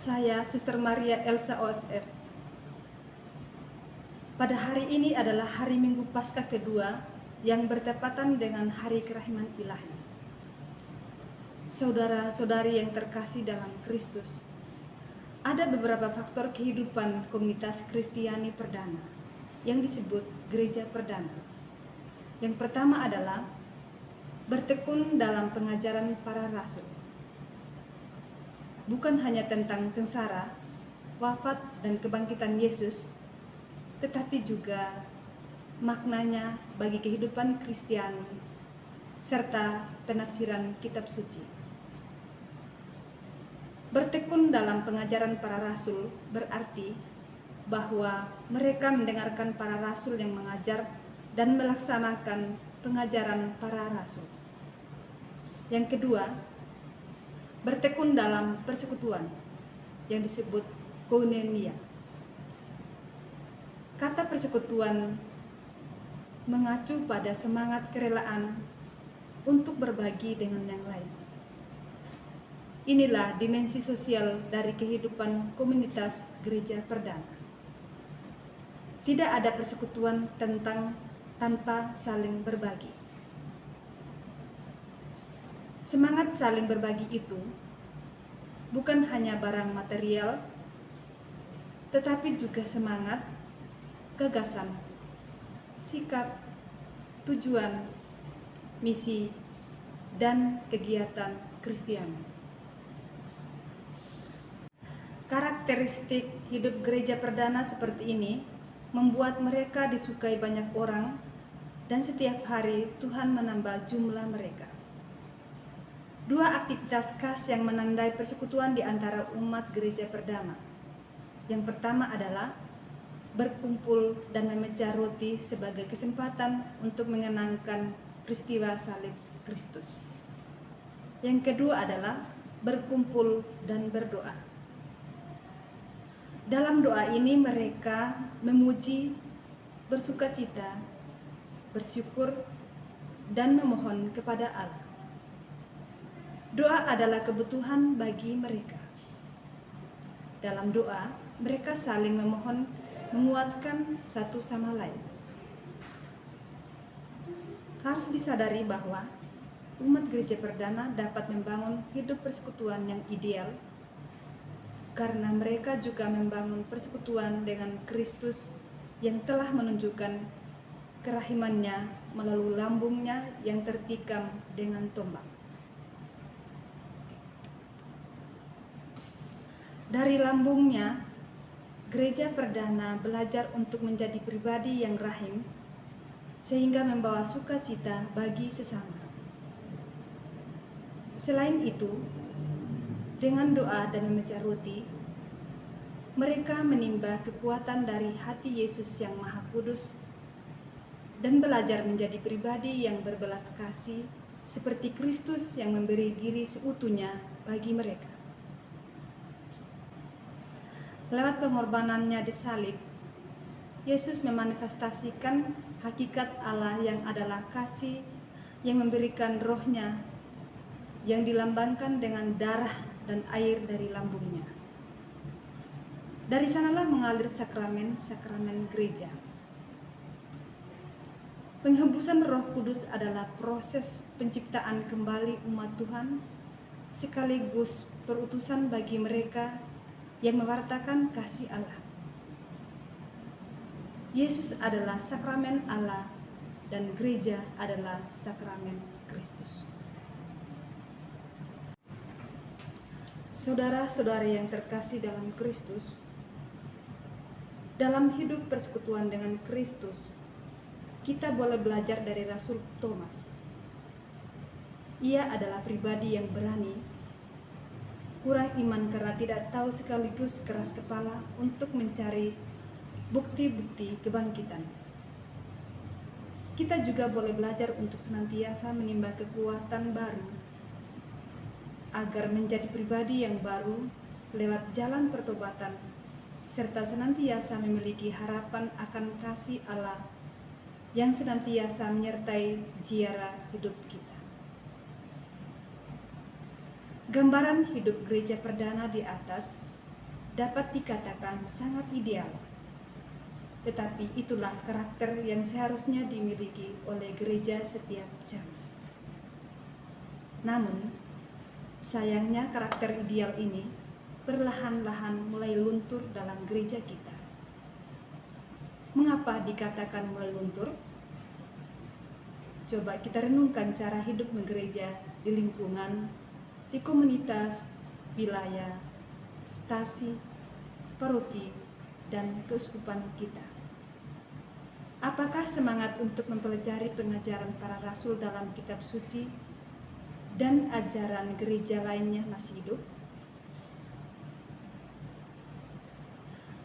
Saya Suster Maria Elsa OSF. Pada hari ini adalah hari Minggu Paskah kedua yang bertepatan dengan Hari Kerahiman Ilahi. Saudara-saudari yang terkasih dalam Kristus, ada beberapa faktor kehidupan komunitas Kristiani perdana yang disebut gereja perdana. Yang pertama adalah bertekun dalam pengajaran para rasul. Bukan hanya tentang sengsara, wafat, dan kebangkitan Yesus, tetapi juga maknanya bagi kehidupan Kristiani serta penafsiran kitab suci. Bertekun dalam pengajaran para rasul berarti bahwa mereka mendengarkan para rasul yang mengajar dan melaksanakan pengajaran para rasul. Yang kedua, bertekun dalam persekutuan yang disebut koinonia. Kata persekutuan mengacu pada semangat kerelaan untuk berbagi dengan yang lain. Inilah dimensi sosial dari kehidupan komunitas gereja perdana. Tidak ada persekutuan tanpa saling berbagi. Semangat saling berbagi itu bukan hanya barang material, tetapi juga semangat, gagasan, sikap, tujuan, misi, dan kegiatan Kristiani. Karakteristik hidup gereja perdana seperti ini membuat mereka disukai banyak orang, dan setiap hari Tuhan menambah jumlah mereka. Dua aktivitas khas yang menandai persekutuan di antara umat gereja perdana. Yang pertama adalah berkumpul dan memecah roti sebagai kesempatan untuk mengenangkan peristiwa salib Kristus. Yang kedua adalah berkumpul dan berdoa. Dalam doa ini mereka memuji, bersukacita, bersyukur, dan memohon kepada Allah. Doa adalah kebutuhan bagi mereka. Dalam doa, mereka saling memohon, menguatkan satu sama lain. Harus disadari bahwa umat gereja perdana dapat membangun hidup persekutuan yang ideal karena mereka juga membangun persekutuan dengan Kristus yang telah menunjukkan kerahimannya melalui lambungnya yang tertikam dengan tombak. Dari lambungnya, gereja perdana belajar untuk menjadi pribadi yang rahim, sehingga membawa sukacita bagi sesama. Selain itu, dengan doa dan memecah roti, mereka menimba kekuatan dari hati Yesus yang Maha Kudus dan belajar menjadi pribadi yang berbelas kasih seperti Kristus yang memberi diri seutuhnya bagi mereka. Lewat pengorbanannya di salib, Yesus memanifestasikan hakikat Allah yang adalah kasih yang memberikan rohnya yang dilambangkan dengan darah dan air dari lambungnya. Dari sanalah mengalir sakramen-sakramen gereja. Penghebusan Roh Kudus adalah proses penciptaan kembali umat Tuhan sekaligus perutusan bagi mereka yang mewartakan kasih Allah. Yesus adalah sakramen Allah dan gereja adalah sakramen Kristus. Saudara-saudari yang terkasih dalam Kristus, dalam hidup persekutuan dengan Kristus, kita boleh belajar dari Rasul Thomas. Ia adalah pribadi yang berani, kurang iman karena tidak tahu sekaligus keras kepala untuk mencari bukti-bukti kebangkitan. Kita juga boleh belajar untuk senantiasa menimba kekuatan baru agar menjadi pribadi yang baru lewat jalan pertobatan serta senantiasa memiliki harapan akan kasih Allah yang senantiasa menyertai ziarah hidup kita. Gambaran hidup gereja perdana di atas dapat dikatakan sangat ideal. Tetapi itulah karakter yang seharusnya dimiliki oleh gereja setiap zaman. Namun, sayangnya karakter ideal ini perlahan-lahan mulai luntur dalam gereja kita. Mengapa dikatakan mulai luntur? Coba kita renungkan cara hidup gereja di lingkungan, di komunitas, wilayah, stasi, paroki, dan keuskupan kita. Apakah semangat untuk mempelajari pengajaran para rasul dalam kitab suci dan ajaran gereja lainnya masih hidup?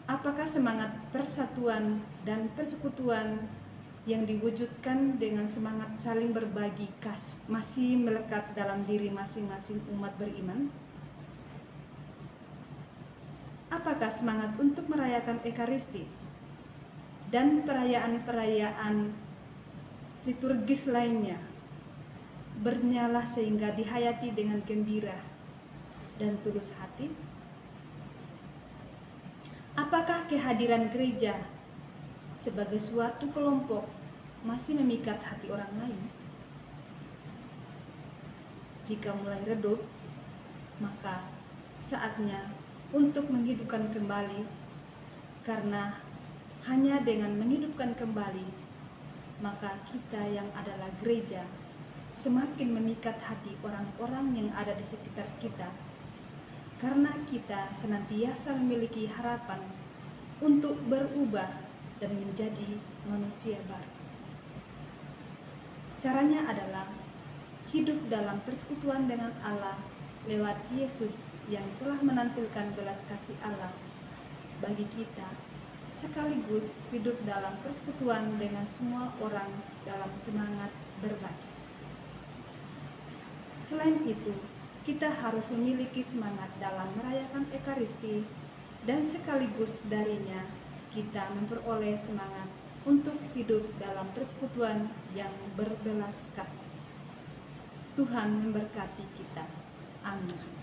Apakah semangat persatuan dan persekutuan yang diwujudkan dengan semangat saling berbagi masih melekat dalam diri masing-masing umat beriman? Apakah semangat untuk merayakan Ekaristi dan perayaan-perayaan liturgis lainnya bernyala sehingga dihayati dengan gembira dan tulus hati? Apakah kehadiran gereja sebagai suatu kelompok masih memikat hati orang lain? Jika mulai redup, maka saatnya untuk menghidupkan kembali, karena hanya dengan menghidupkan kembali, maka kita yang adalah gereja semakin memikat hati orang-orang yang ada di sekitar kita, karena kita senantiasa memiliki harapan untuk berubah dan menjadi manusia baru. Caranya adalah hidup dalam persekutuan dengan Allah lewat Yesus yang telah menampilkan belas kasih Allah bagi kita, sekaligus hidup dalam persekutuan dengan semua orang dalam semangat berbagi. Selain itu, kita harus memiliki semangat dalam merayakan Ekaristi, dan sekaligus darinya kita memperoleh semangat untuk hidup dalam persekutuan yang berbelas kasih. Tuhan memberkati kita. Amin.